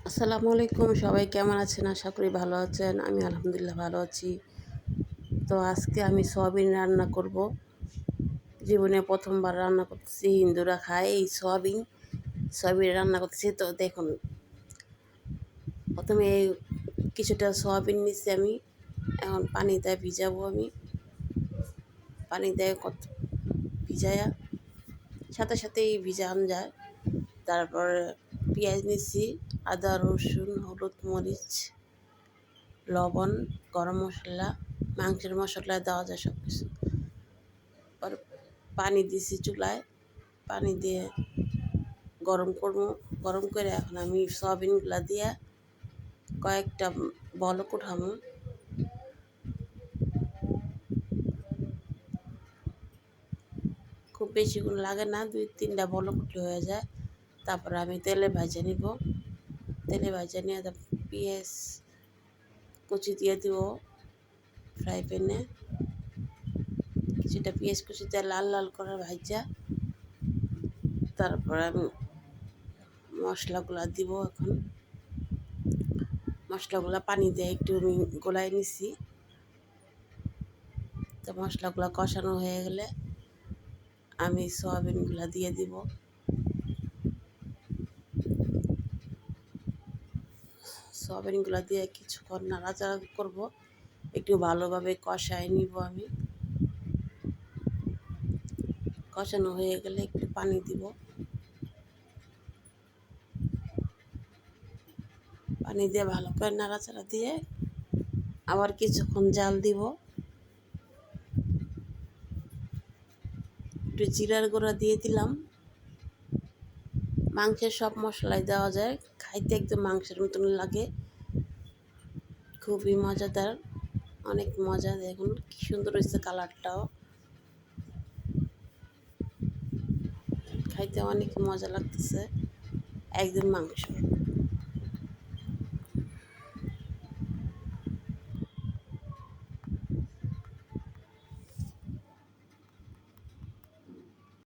আসসালামু আলাইকুম, সবাই কেমন আছেন? আশা করি ভালো আছেন। আমি আলহামদুলিল্লাহ ভালো আছি। তো আজকে আমি সয়াবিন রান্না করব। জীবনে প্রথমবার রান্না করতেছি। হিন্দুরা খায় এই সয়াবিন। সয়াবিন রান্না করতেছি। তো দেখুন, প্রথমে কিছুটা সয়াবিন নিচ্ছি আমি। এখন পানিতে ভিজাবো আমি। পানিতে কত ভিজায়া সাথে সাথেই ভিজান যায়। তারপর পেঁয়াজ নিচ্ছি, আদা, রসুন, হলুদ, মরিচ, লবণ, গরম মশলা, মাংসের মশলা দেওয়া যায় সব কিছু। পর পানি দিছি চুলায়, পানি দিয়ে গরম করবো। গরম করে এখন আমি সয়াবিনগুলা দিয়ে কয়েকটা বলক উঠামো। খুব বেশিক্ষণ লাগে না, 2-3টা বলক উঠলে হয়ে যায়। তারপরে আমি তেলে ভাজে নিব। তেলে ভাজে নিয়ে পেঁয়াজ কুচি দিয়ে দিব ফ্রাই প্যানে। কিছুটা পেঁয়াজ কুচিতে লাল লাল করে ভাজা, তারপর আমি মশলাগুলা দিব। এখন মশলাগুলা পানি দিয়ে একটু আমি গোলায় নিছি। তো মশলাগুলা কষানো হয়ে গেলে আমি সয়াবিনগুলা দিয়ে দিব। সয়াবিনগুলা দিয়ে কিছুক্ষণ নাড়াচাড়া করব, একটু ভালোভাবে কষায় নিব আমি। কষানো হয়ে গেলে একটু পানি দিব। পানি দিয়ে ভালো করে নাড়াচাড়া দিয়ে আবার কিছুক্ষণ জাল দিব। একটু জিরার গুঁড়া দিয়ে দিলাম। মাংসের সব মশলাই দেওয়া যায়, খাইতে একদম মাংসের মতন লাগে, খুবই মজাদার, অনেক মজা। দেখুন কি সুন্দর হয়েছে কালারটাও, খাইতে অনেক মজা লাগতেছে, একদম মাংস।